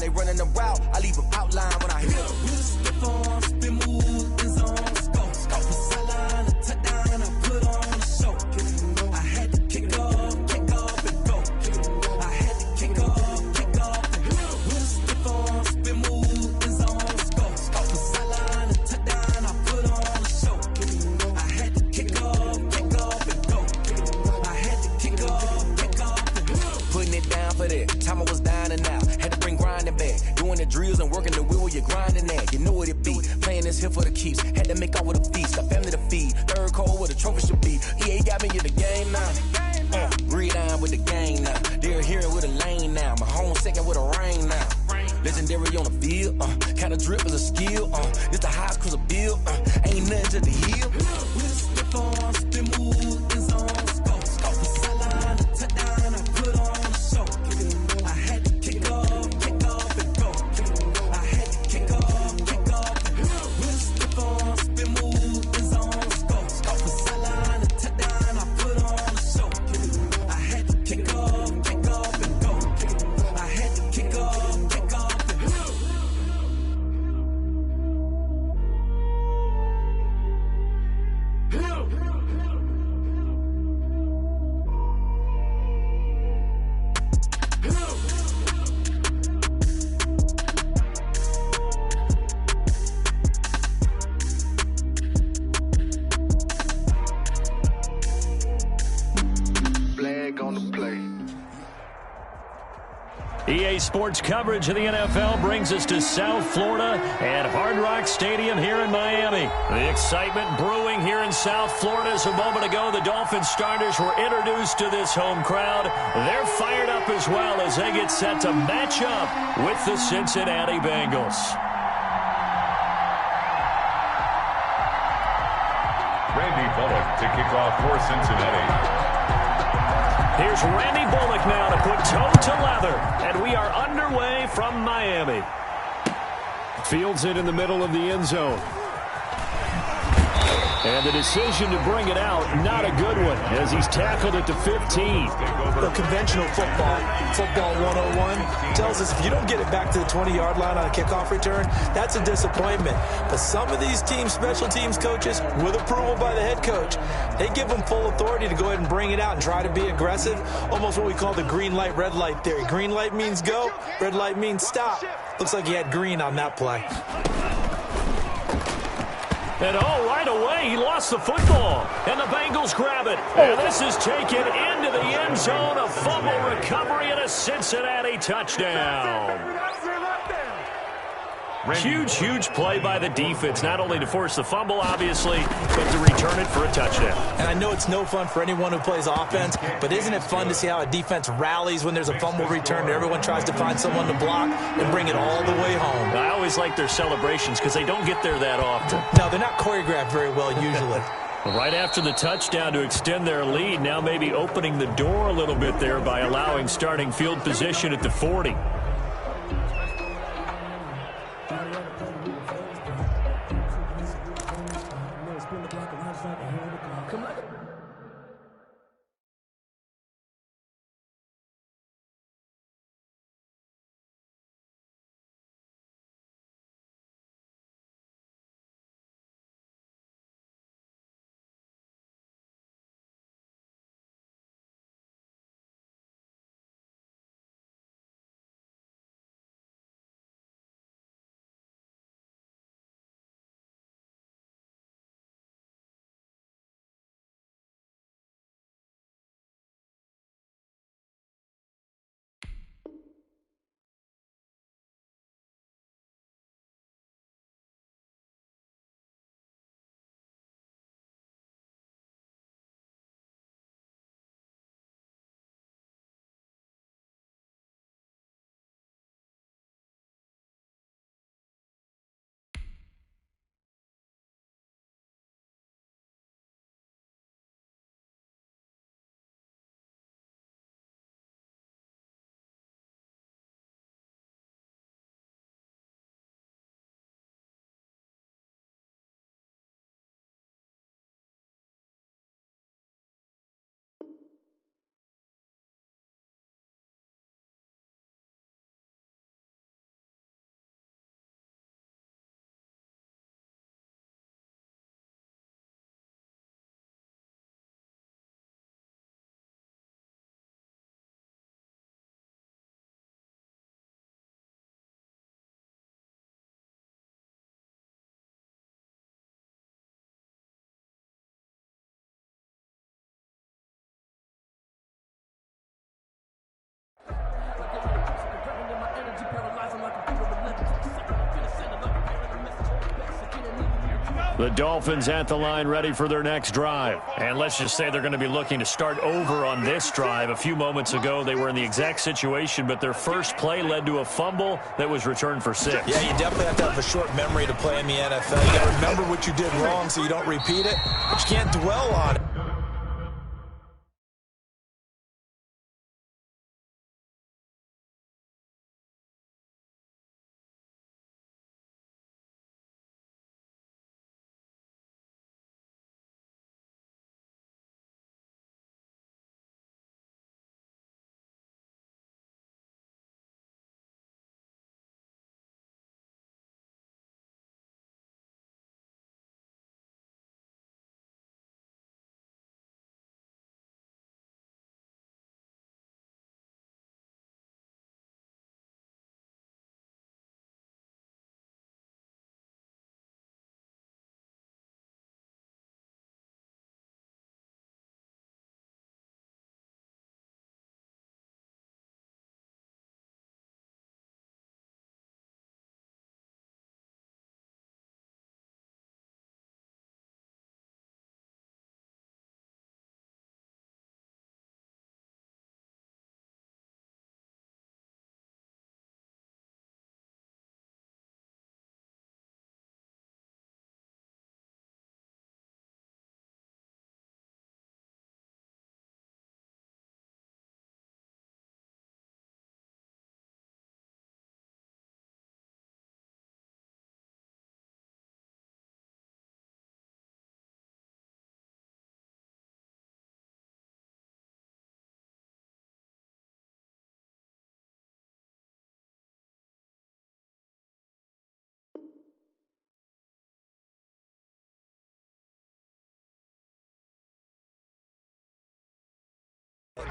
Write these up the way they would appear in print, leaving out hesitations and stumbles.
they running the route, I leave them outline when I hit them. With a stiff arm, spin move, end zone, scope. Scope for sideline, a touchdown, I put on a show. I had to kick off and go. I had to kick off and go. With a stiff arm, spin move, end zone, scope. Scope for sideline, a touchdown, I put on a show. I had to kick off and go. I had to kick off and go. Putting it down for that. Time I was down and out. Had to bring grinding back. Doing the drills and working the wheel where you're grinding at. You know what it be. Playing this here for the keeps. Had to make out with a feast. Got family to feed. Third cold where the trophy should be. EA got me in the game now. Read on with the gang now. They're hearing with a lane now. My home second with a rain now. Legendary on the field. Kinda drip is a skill. This the highest cause a bill. Ain't nothing to the hill. With a stiff arm, spin move, end zone, scope. Scope for sideline, a touchdown, I put on a show. I had to kick off and go. I had to kick off and go. With a stiff arm, spin move, end zone, scope. Scope for sideline, a touchdown, I put on a show. I had to kick off and go. I had to kick off and go. Flag on the play. EA Sports coverage of the NFL brings us to South Florida at Hard Rock Stadium here in Miami. The excitement brewing here in South Florida as a moment ago the Dolphins starters were introduced to this home crowd. They're fired up as well as they get set to match up with the Cincinnati Bengals. Randy Bullock to kick off for Cincinnati. Here's Randy Bullock now to put toe to leather, and we are underway from Miami. Fields it in the middle of the end zone. And the decision to bring it out, not a good one, as he's tackled at the 15. The conventional football 101, tells us if you don't get it back to the 20-yard line on a kickoff return, that's a disappointment. But some of these special teams coaches, with approval by the head coach, they give them full authority to go ahead and bring it out and try to be aggressive, almost what we call the green light, red light theory. Green light means go, red light means stop. Looks like he had green on that play. And right away, he lost the football. And the Bengals grab it. And this is taken into the end zone. A fumble recovery and a Cincinnati touchdown. Huge play by the defense, not only to force the fumble, obviously, but to return it for a touchdown. And I know it's no fun for anyone who plays offense, but isn't it fun to see how a defense rallies when there's a fumble return and everyone tries to find someone to block and bring it all the way home? I always like their celebrations because they don't get there that often. No, they're not choreographed very well usually. Right after the touchdown to extend their lead, now maybe opening the door a little bit there by allowing starting field position at the 40. The Dolphins at the line ready for their next drive. And let's just say they're going to be looking to start over on this drive. A few moments ago, they were in the exact situation, but their first play led to a fumble that was returned for 6. Yeah, you definitely have to have a short memory to play in the NFL. You got to remember what you did wrong so you don't repeat it, but you can't dwell on it.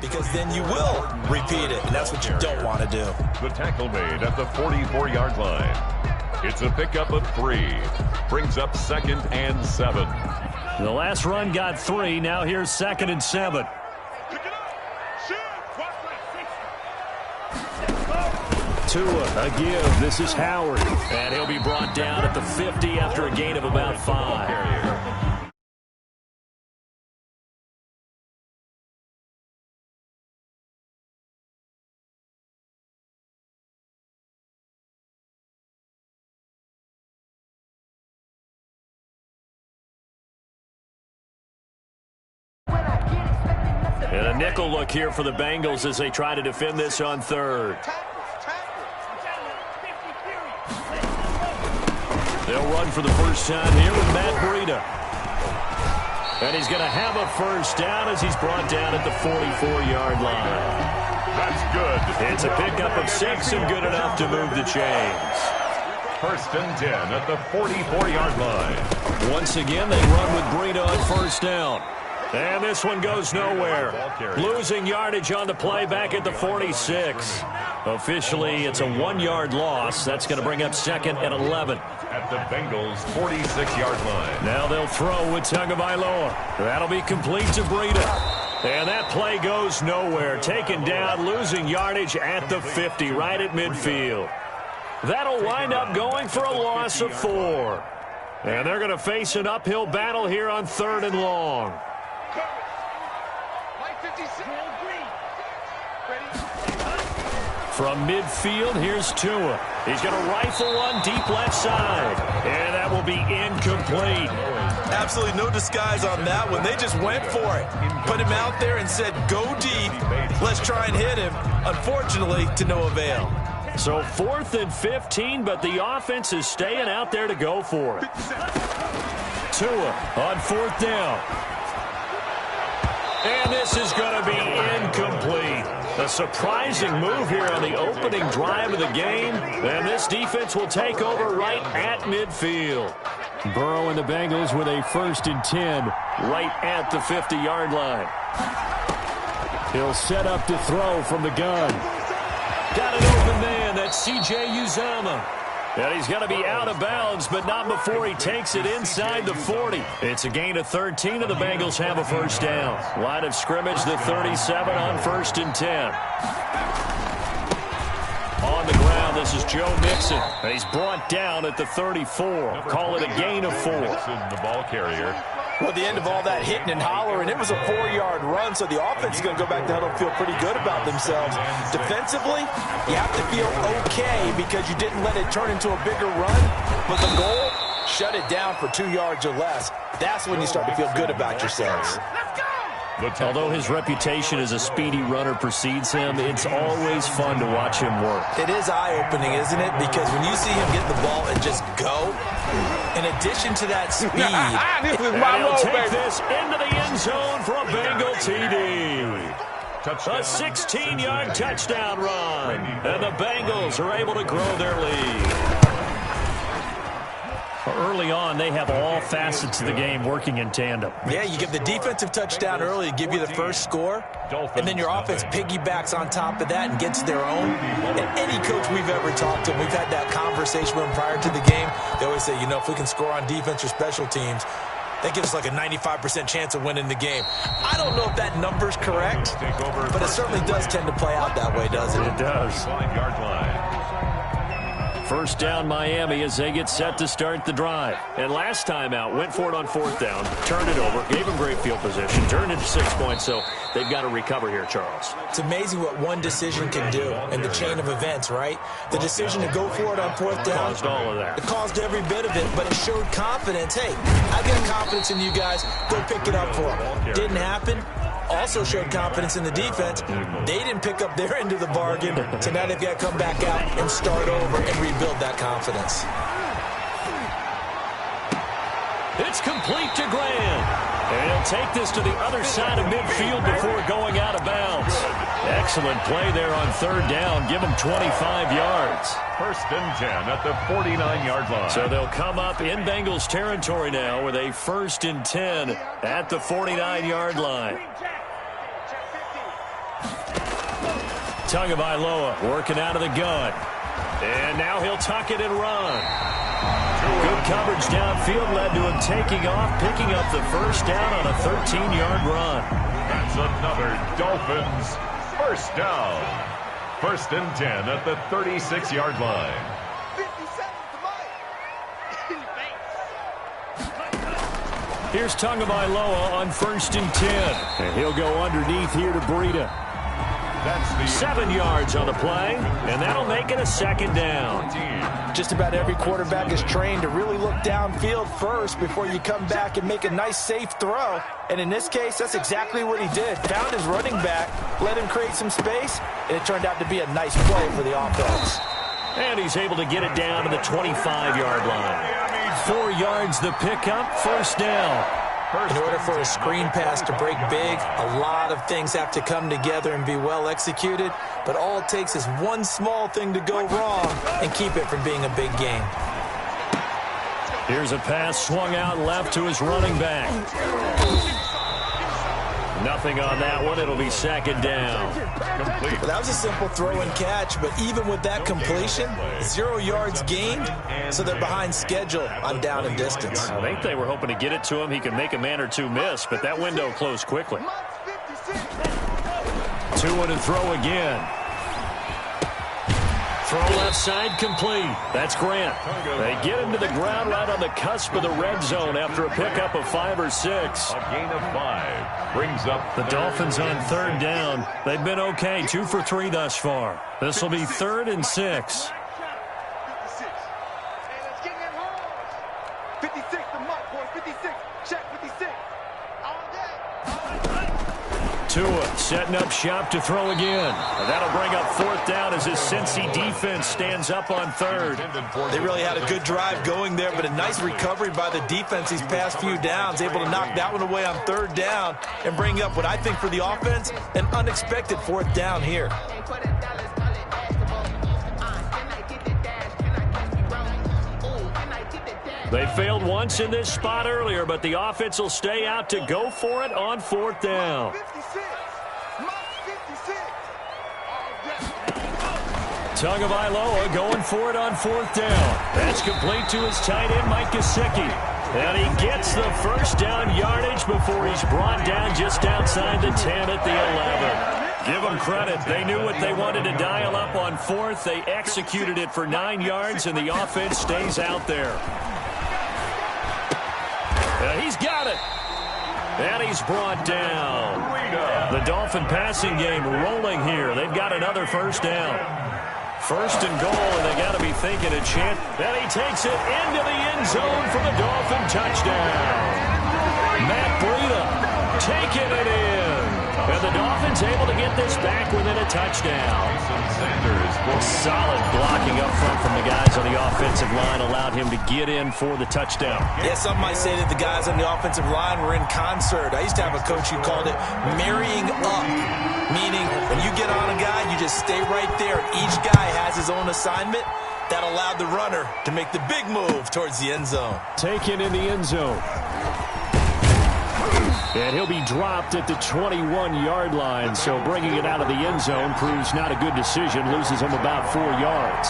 Because then you will repeat it, and that's what you don't want to do. The tackle made at the 44-yard line. It's a pickup of 3. Brings up 2nd and 7. The last run got 3. Now here's 2nd and 7. Tua, a give. This is Howard. And he'll be brought down at the 50 after a gain of about 5. And a nickel look here for the Bengals as they try to defend this on 3rd. They'll run for the first time here with Matt Breida. And he's going to have a first down as he's brought down at the 44-yard line. That's good. It's a pickup of 6 and good enough to move the chains. 1st and 10 at the 44-yard line. Once again, they run with Breida on first down. And this one goes nowhere. Losing yardage on the play back at the 46. Officially, it's a 1-yard loss. That's going to bring up 2nd and 11. At the Bengals' 46-yard line. Now they'll throw with Tagovailoa. That'll be complete to Breida. And that play goes nowhere. Taken down, losing yardage at the 50, right at midfield. That'll wind up going for a loss of 4. And they're going to face an uphill battle here on 3rd and long. From midfield, here's Tua. He's going to rifle one deep left side. And that will be incomplete. Absolutely no disguise on that one. They just went for it. Put him out there and said, go deep. Let's try and hit him. Unfortunately, to no avail. So 4th and 15, but the offense is staying out there to go for it. Tua on 4th down. And this is going to be incomplete. A surprising move here on the opening drive of the game. And this defense will take over right at midfield. Burrow and the Bengals with a 1st and 10 right at the 50-yard line. He'll set up to throw from the gun. Got an open man. That's C.J. Uzomah. And he's going to be out of bounds, but not before he takes it inside the 40. It's a gain of 13, and the Bengals have a first down. Line of scrimmage, the 37 on 1st and 10. On the ground, down. This is Joe Mixon. He's brought down at the 34. Call it a gain of 4. The ball carrier. Well, at the end of all that hitting and hollering, it was a 4-yard run, so the offense is going to go back down and feel pretty good about themselves. Defensively, you have to feel okay because you didn't let it turn into a bigger run, but the goal, shut it down for 2 yards or less. That's when you start to feel good about yourselves. Although his reputation as a speedy runner precedes him, it's always fun to watch him work. It is eye-opening, isn't it? Because when you see him get the ball and just go, in addition to that speed, This is and my he'll role, take baby. this into the end zone for a Bengal TD. A 16-yard touchdown run, and the Bengals are able to grow their lead. Early on, they have all facets of the game working in tandem. yeah, you give the defensive touchdown early to give you the first score, and then your offense piggybacks on top of that and gets their own. And any coach we've ever talked to, we've had that conversation with them prior to the game, they always say, you know, if we can score on defense or special teams, that gives us like a 95% chance of winning the game. I don't know if that number's correct, but it certainly does tend to play out that way, doesn't it? It does. 5-yard line. First down Miami as they get set to start the drive. And last time out, went for it on 4th down, turned it over, gave them great field position, turned into 6 points, so they've got to recover here, Charles. It's amazing what one decision can do in the chain of events, right? The decision to go for it on 4th down. Caused all of that. It caused every bit of it, but it showed confidence. Hey, I've got confidence in you guys. Go pick it up for them. Didn't happen. Also showed confidence in the defense. They didn't pick up their end of the bargain, so now they've got to come back out and start over and rebuild that confidence. It's complete to Grant. And he'll take this to the other side of midfield before going out of bounds. Excellent play there on 3rd down. Give them 25 yards. 1st and 10 at the 49-yard line. So they'll come up in Bengals territory now with a 1st and 10 at the 49-yard line. Tagovailoa working out of the gun. And now he'll tuck it and run. Good coverage downfield led to him taking off, picking up the 1st down on a 13-yard run. That's another Dolphins 1st down. 1st and 10 at the 36-yard line. 50 seconds, Here's Tagovailoa on 1st and 10. And he'll go underneath here to Breida. That's the 7 yards on the play, and that'll make it a 2nd down. Just about every quarterback is trained to really look downfield first before you come back and make a nice, safe throw. And in this case, that's exactly what he did. Found his running back, let him create some space, and it turned out to be a nice play for the offense. And he's able to get it down to the 25-yard line. 4 yards the pickup, 1st down. In order for a screen pass to break big, a lot of things have to come together and be well executed, but all it takes is one small thing to go wrong and keep it from being a big game. Here's a pass swung out left to his running back. Nothing on that one. It'll be 2nd down. complete. Well, that was a simple throw and catch, but even with that completion, 0 yards gained, so they're behind schedule on down and distance. I think they were hoping to get it to him. He could make a man or two miss, but that window closed quickly. 2-1 and throw again. Throw left side complete. That's Grant. They get him to the ground right on the cusp of the red zone after a pickup of 5 or 6. A gain of 5 brings up The Dolphins on 3rd down. They've been okay, 2 for 3 thus far. This will be 3rd and 6. 56, the mark, boys. 56. Check 56. All day. Tua setting up shop to throw again. And that'll bring up 4th down as his Cincy defense stands up on 3rd. They really had a good drive going there, but a nice recovery by the defense these past few downs, able to knock that one away on 3rd down and bring up what I think for the offense, an unexpected 4th down here. They failed once in this spot earlier, but the offense will stay out to go for it on 4th down. 56. Mark 56. Tagovailoa going for it on 4th down. That's complete to his tight end, Mike Gesicki. And he gets the 1st down yardage before he's brought down just outside the 10 at the 11. Give them credit. They knew what they wanted to dial up on fourth. They executed it for 9 yards, and the offense stays out there. He's got it. And he's brought down. The Dolphin passing game rolling here. They've got another first down. First and goal, and they got to be thinking a chance. And he takes it into the end zone for the Dolphin touchdown. Matt Breida taking it in. And the Dolphins able to get this back within a touchdown. Solid blocking up front from the guys on the offensive line allowed him to get in for the touchdown. Yeah, some might say that the guys on the offensive line were in concert. I used to have a coach who called it marrying up, meaning when you get on a guy, you just stay right there. Each guy has his own assignment. That allowed the runner to make the big move towards the end zone. Taken in the end zone. And he'll be dropped at the 21-yard line, so bringing it out of the end zone proves not a good decision, loses him about 4 yards.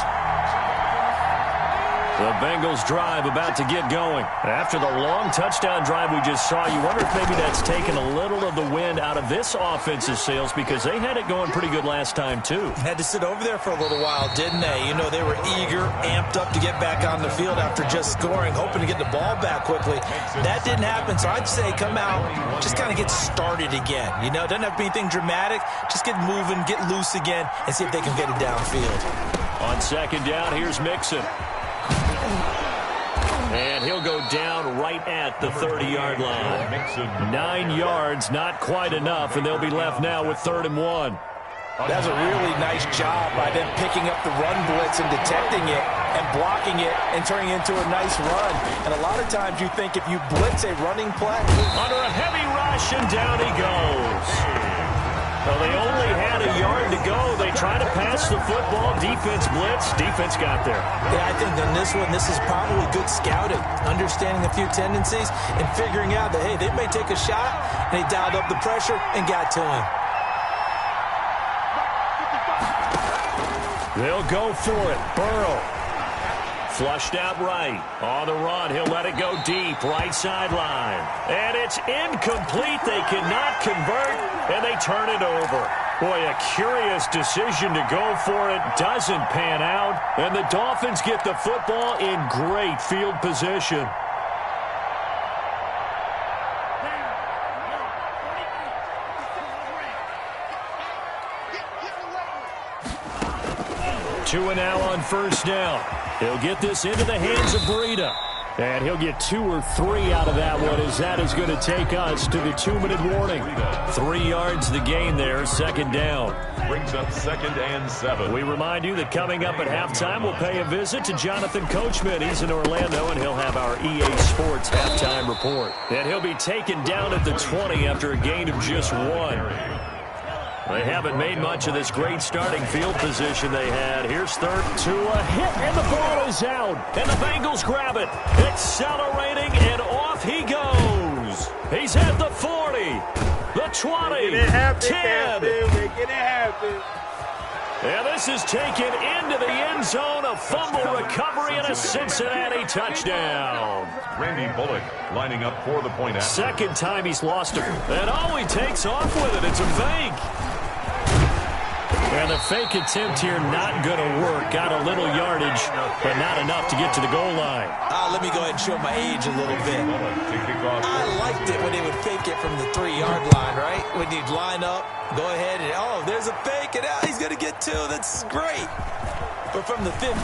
The Bengals drive about to get going. After the long touchdown drive we just saw, you wonder if maybe that's taken a little of the wind out of this offense's sails because they had it going pretty good last time, too. Had to sit over there for a little while, didn't they? You know, they were eager, amped up to get back on the field after just scoring, hoping to get the ball back quickly. That didn't happen, so I'd say come out, just kind of get started again. You know, it doesn't have to be anything dramatic. Just get moving, get loose again, and see if they can get it downfield. On second down, here's Mixon. And he'll go down right at the 30-yard line. 9 yards, not quite enough, and they'll be left now with 3rd and 1. That's a really nice job by them picking up the run blitz and detecting it and blocking it and turning it into a nice run. And a lot of times you think if you blitz a running play. Under a heavy rush, and down he goes. Well, they only had a yard to go. They try to pass the football. Defense blitz. Defense got there. Yeah, I think on this one, this is probably good scouting, understanding a few tendencies and figuring out that, hey, they may take a shot, and they dialed up the pressure and got to him. They'll go for it. Burrow. Flushed out right. On the run, he'll let it go deep. Right sideline. And it's incomplete. They cannot convert, and they turn it over. Boy, a curious decision to go for it. Doesn't pan out. And the Dolphins get the football in great field position. Two and now on first down. He'll get this into the hands of Breida. And he'll get 2 or 3 out of that one as that is going to take us to the 2-minute warning. 3 yards the gain there, second down. Brings up 2nd and 7. We remind you that coming up at halftime, we'll pay a visit to Jonathan Coachman. He's in Orlando, and he'll have our EA Sports halftime report. And he'll be taken down at the 20 after a gain of just 1. They haven't made much of this great starting field position they had. Here's third to a hit, and the ball is out. And the Bengals grab it. Accelerating, and off he goes. He's at the 40, the 20, 10. Make it happen. And this is taken into the end zone. A fumble recovery and a Cincinnati touchdown. Randy Bullock lining up for the point after. Second time he's lost it. And oh, he takes off with it. It's a fake. And the fake attempt here not going to work. Got a little yardage, but not enough to get to the goal line. Let me go ahead and show my age a little bit. I liked it when they would fake it from the 3-yard line, right? When you'd line up, go ahead and, oh, there's a fake, and he's going to get 2. That's great. But from the 15,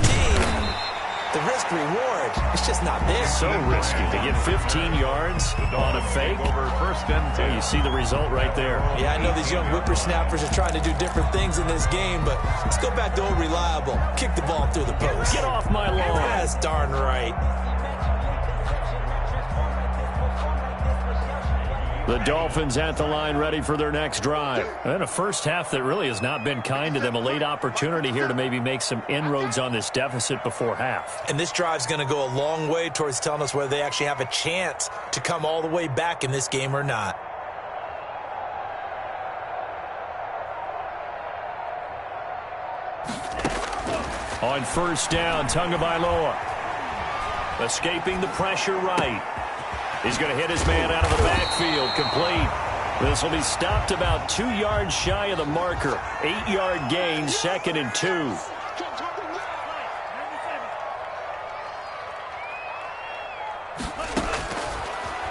the risk-reward, it's just not there. So risky to get 15 yards on a fake. Over 1st and 10. You see the result right there. Yeah, I know these young whippersnappers are trying to do different things in this game, but let's go back to old reliable. Kick the ball through the post. Get off my lawn. That's darn right. The Dolphins at the line ready for their next drive. And a first half that really has not been kind to them. A late opportunity here to maybe make some inroads on this deficit before half. And this drive's going to go a long way towards telling us whether they actually have a chance to come all the way back in this game or not. On first down, Tagovailoa. Escaping the pressure right. He's going to hit his man out of the backfield. Complete. This will be stopped about 2 yards shy of the marker. 8-yard gain, 2nd and 2.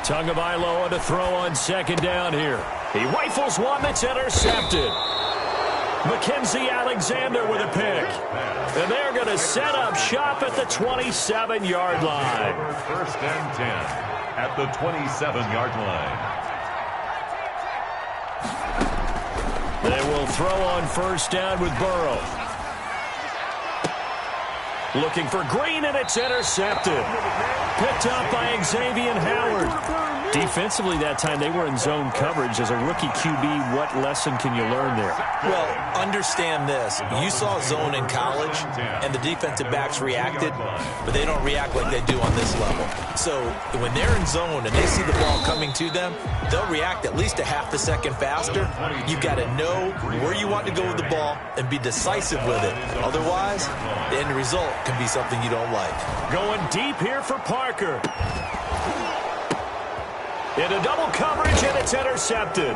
Tagovailoa to throw on 2nd down here. He rifles one that's intercepted. Mackenzie Alexander with a pick. And they're going to set up shop at the 27-yard line. 1st and 10 at the 27-yard line. They will throw on 1st down with Burrow. Looking for Green, and it's intercepted. Picked up by Xavier Howard. Defensively that time, they were in zone coverage. As a rookie QB, what lesson can you learn there? Well, understand this. You saw zone in college, and the defensive backs reacted, but they don't react like they do on this level. So when they're in zone and they see the ball coming to them, they'll react at least a half a second faster. You've got to know where you want to go with the ball and be decisive with it. Otherwise, the end result can be something you don't like. Going deep here for Parker. Into double coverage, and it's intercepted.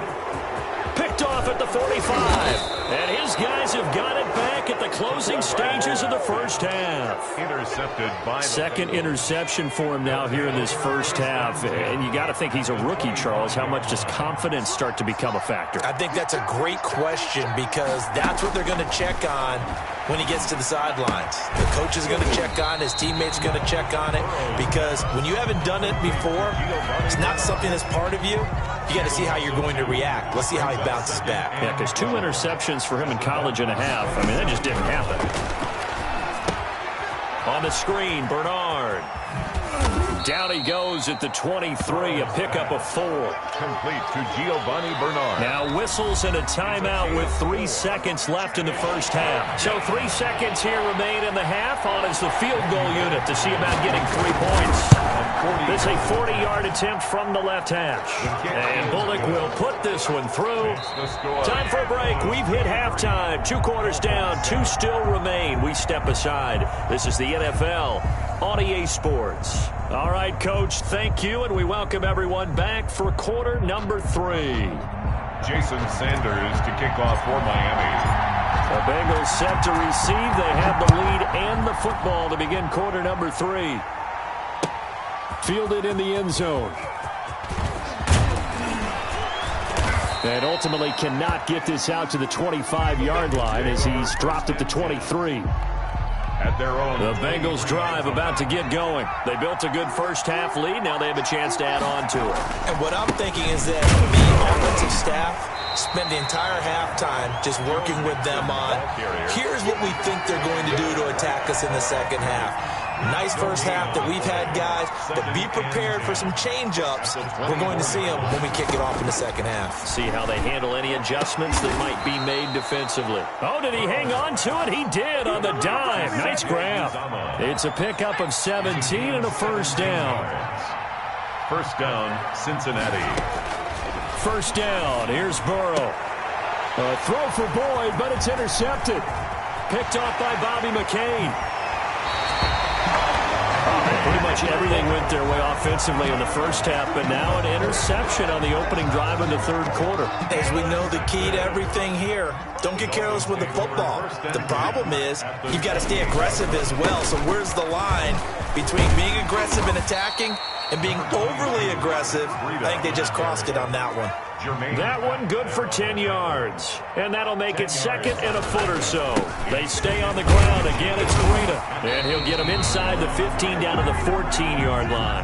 Picked off at the 45. And his guys have got it back at the closing stages of the first half. Intercepted by the 2nd interception for him now here in this first half. And you got to think he's a rookie, Charles. How much does confidence start to become a factor? I think that's a great question because that's what they're going to check on when he gets to the sidelines. The coach is going to check on, his teammates are going to check on it, because when you haven't done it before, it's not something that's part of you. You got to see how you're going to react. Let's see how he bounces back. Yeah, because 2 interceptions for him in college and a half. I mean, that just didn't happen. On the screen, Bernard. Down he goes at the 23, a pickup of 4. complete to Giovanni Bernard. Now whistles and a timeout with 3 seconds left in the first half. So 3 seconds here remain in the half. On is the field goal unit to see about getting 3 points. This is a 40-yard attempt from the left hash. And Bullock will put this one through. Time for a break. We've hit halftime. 2 quarters down. 2 still remain. We step aside. This is the NFL on EA Sports. All right, Coach, thank you, and we welcome everyone back for quarter number 3. Jason Sanders to kick off for Miami. The Bengals set to receive. They have the lead and the football to begin quarter number 3. Fielded in the end zone. And ultimately cannot get this out to the 25-yard line as he's dropped at the 23. At their own. The Bengals drive about to get going. They built a good first half lead. Now they have a chance to add on to it. And what I'm thinking is that the offensive staff spent the entire halftime just working with them on, here's what we think they're going to do to attack us in the second half. Nice first half that we've had, guys, but be prepared for some change-ups. We're going to see them when we kick it off in the second half. See how they handle any adjustments that might be made defensively. Oh, did he hang on to it? He did on the dive. Nice grab. It's a pickup of 17 and a first down. First down, Cincinnati. First down. Here's Burrow. A throw for Boyd, but it's intercepted. Picked off by Bobby McCain. Pretty much everything went their way offensively in the first half, but now an interception on the opening drive in the third quarter. As we know, the key to everything here, don't get careless with the football. The problem is you've got to stay aggressive as well. So where's the line between being aggressive and attacking and being overly aggressive? I think they just crossed it on that one. That one good for 10 yards. And that'll make it second and a foot or so. They stay on the ground. Again, it's Green. And he'll get them inside the 15 down to the 14-yard line.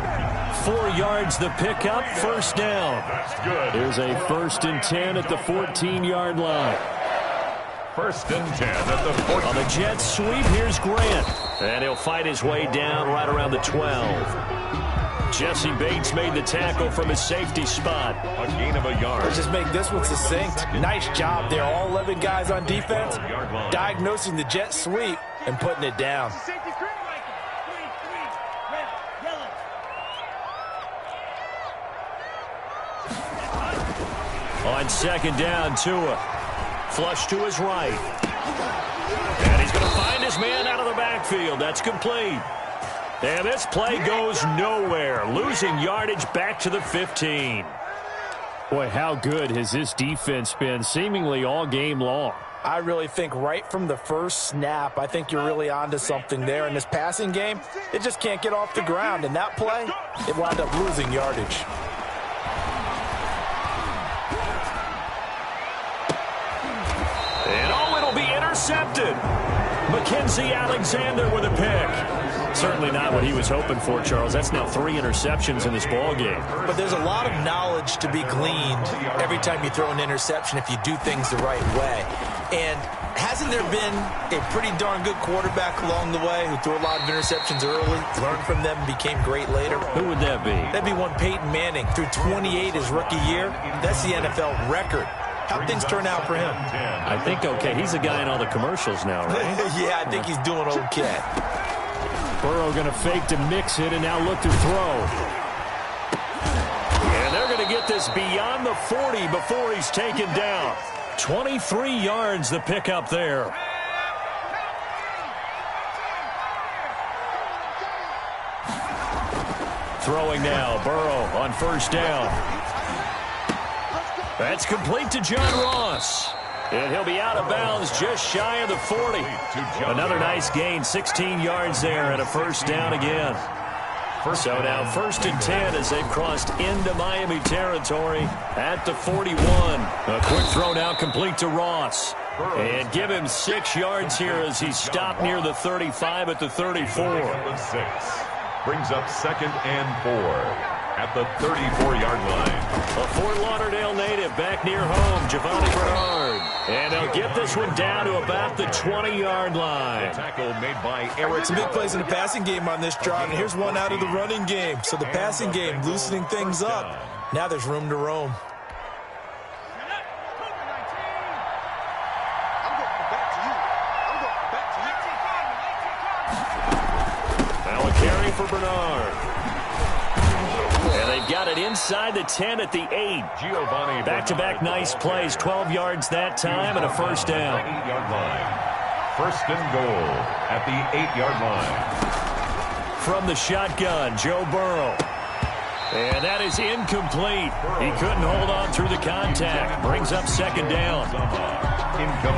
4 yards the pickup, first down. That's good. Here's a 1st and 10 at the 14-yard line. 1st and 10 at the 14. On the jet sweep, here's Grant. And he'll fight his way down right around the 12. Jesse Bates made the tackle from his safety spot. A gain of a yard. Let's just make this one succinct. Nice job there. All 11 guys on defense diagnosing the jet sweep and putting it down. On second down, Tua. Flush to his right. And he's going to find his man out of the backfield. That's complete. And this play goes nowhere. Losing yardage back to the 15. Boy, how good has this defense been seemingly all game long? I really think right from the first snap, I think you're really onto something there. In this passing game, it just can't get off the ground. And that play, it wound up losing yardage. And oh, it'll be intercepted. Mackenzie Alexander with a pick. Certainly not what he was hoping for, Charles. That's now 3 interceptions in this ball game. But there's a lot of knowledge to be gleaned every time you throw an interception if you do things the right way. And hasn't there been a pretty darn good quarterback along the way who threw a lot of interceptions early, learned from them, and became great later? Who would that be? That'd be one Peyton Manning. Threw 28 his rookie year. That's the NFL record. How'd things turn out for him? I think okay. He's a guy in all the commercials now, right? Yeah, I think he's doing okay. Burrow going to fake to mix it and now look to throw. And they're going to get this beyond the 40 before he's taken down. 23 yards the pickup there. Throwing now, Burrow on first down. That's complete to John Ross. And he'll be out of bounds just shy of the 40. Another nice gain, 16 yards there and a first down again. So now 1st and 10 as they've crossed into Miami territory at the 41. A quick throw now complete to Ross. And give him 6 yards here as he stopped near the 35 at the 34. Brings up 2nd and 4. At the 34-yard line. A Fort Lauderdale native back near home, Giovanni Bernard. And they'll get this one down to about the 20-yard line. Tackle made by Eric. Some big plays in the passing game on this drive, and here's one out of the running game. So the passing game loosening things up. Now there's room to roam. Now a carry for Bernard. And they've got it inside the 10 at the 8. Giovanni Back-to-back nice plays, 12 yards that time and a first down. 8-yard line. 1st and goal at the 8-yard line. From the shotgun, Joe Burrow. And that is incomplete. He couldn't hold on through the contact. Brings up 2nd down.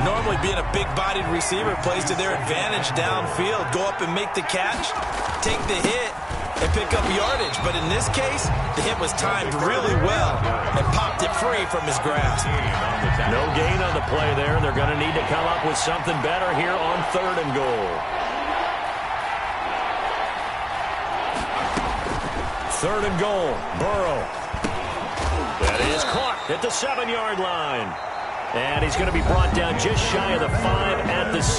Normally being a big-bodied receiver plays to their advantage downfield. Go up and make the catch, take the hit, and pick up yardage. But in this case, the hit was timed really well and popped it free from his grasp. No gain on the play there. They're going to need to come up with something better here on 3rd and goal. 3rd and goal. Burrow. That is caught at the 7-yard line. And he's going to be brought down just shy of the 5 at the 6.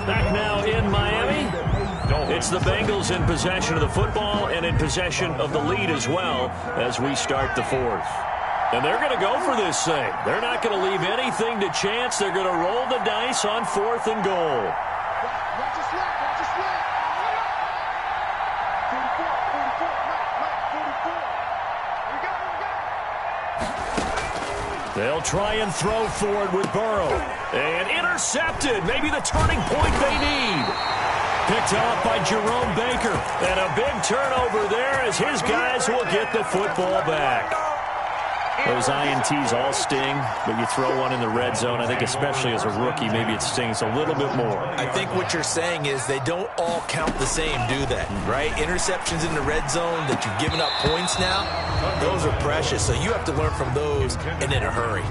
Back now in Miami. It's the Bengals in possession of the football and in possession of the lead as well as we start the 4th. And they're going to go for this thing. They're not going to leave anything to chance. They're going to roll the dice on 4th and goal. They'll try and throw forward with Burrow. And intercepted. Maybe the turning point they need. Picked off by Jerome Baker. And a big turnover there as his guys will get the football back. Those INTs all sting, but you throw one in the red zone. I think especially as a rookie, maybe it stings a little bit more. I think what you're saying is they don't all count the same, do they? Right? Interceptions in the red zone that you've given up points now, those are precious. So you have to learn from those and in a hurry.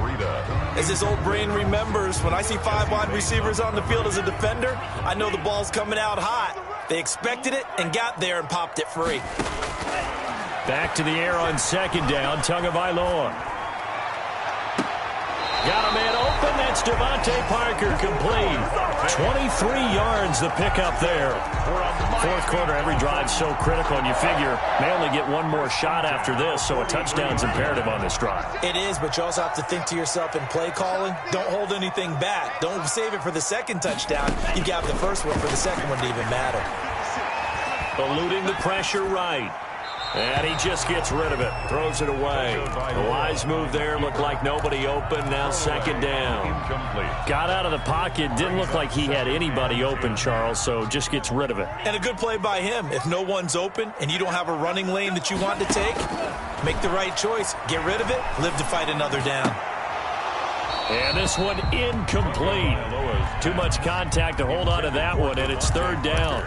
As this old brain remembers, when I see 5 wide receivers on the field as a defender, I know the ball's coming out hot. They expected it and got there and popped it free. Back to the air on 2nd down, Tagovailoa. Got a man open, that's Devontae Parker, complete. 23 yards the pickup there. 4th quarter, every drive's so critical, and you figure may only get one more shot after this, so a touchdown's imperative on this drive. It is, but you also have to think to yourself in play calling, don't hold anything back. Don't save it for the 2nd touchdown. You got the first one for the 2nd one to even matter. Eluding the pressure right. And he just gets rid of it, throws it away. The wise move there, looked like nobody open, now second down. Got out of the pocket, didn't look like he had anybody open, Charles, so just gets rid of it. And a good play by him. If no one's open and you don't have a running lane that you want to take, make the right choice. Get rid of it, live to fight another down. And this one incomplete. Too much contact to hold on to that one, and it's third down.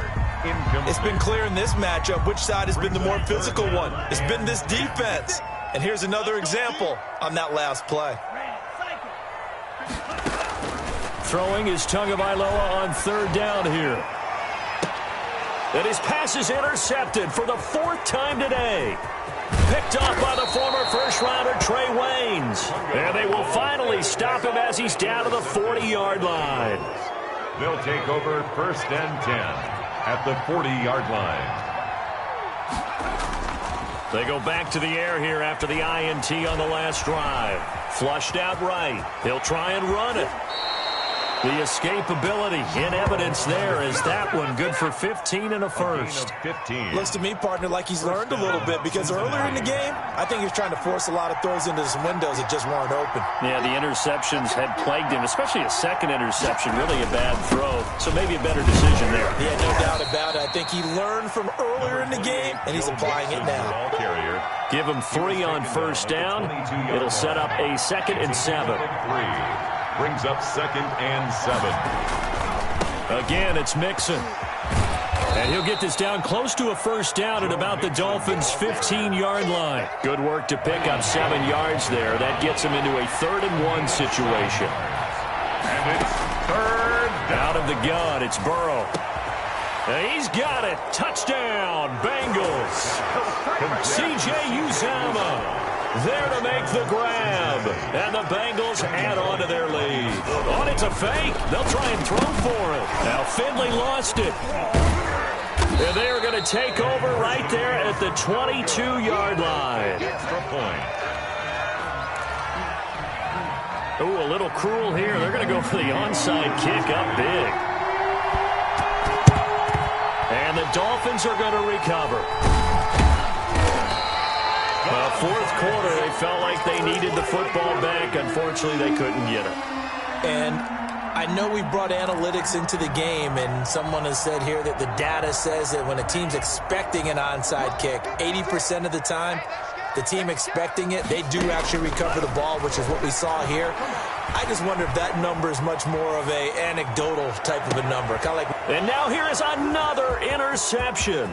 It's been clear in this matchup which side has been the more physical one. It's been this defense. And here's another example on that last play. Throwing is Tagovailoa on third down here. And his pass is intercepted for the fourth time today. Picked off by the former first-rounder Trey Waynes. And they will finally stop him as he's down to the 40-yard line. They'll take over first and 10. At the 40-yard line. They go back to the air here after the INT on the last drive. Flushed out right. He'll try and run it. The escapability in evidence there is that one good for 15 and a first. 15. Looks to me, partner, like he's learned a little bit because earlier in the game, I think he was trying to force a lot of throws into some windows that just weren't open. Yeah, the interceptions had plagued him, especially a second interception, really a bad throw. So maybe a better decision there. Yeah, no doubt about it. I think he learned from earlier in the game, and he's applying it now. Give him 3 on first down. It'll set up a 2nd and 7. Brings up 2nd and 7. Again, it's Mixon. And he'll get this down close to a first down at about the Dolphins' 15-yard line. Good work to pick up 7 yards there. That gets him into a 3rd and 1 situation. And it's third down. Out of the gun, it's Burrow. And he's got it. Touchdown, Bengals. C.J. Uzomah there to make the grab. And the Bengals add on to their lead. Oh, it's a fake. They'll try and throw for it. Now Finley lost it. And they are going to take over right there at the 22-yard line. Extra point. Ooh, a little cruel here. They're going to go for the onside kick up big. And the Dolphins are going to recover. Fourth quarter, they felt like they needed the football back. Unfortunately, they couldn't get it. And I know we brought analytics into the game, and someone has said here that the data says that when a team's expecting an onside kick, 80% of the time, the team expecting it, they do actually recover the ball, which is what we saw here. I just wonder if that number is much more of a anecdotal type of a number. Kind of like. And now here is another interception.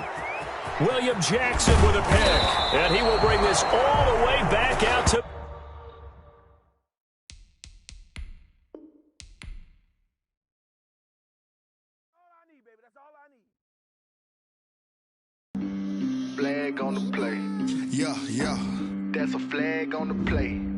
William Jackson with a pick. And he will bring this all the way back out to... Flag on the play. Yeah, yeah. That's a flag on the play.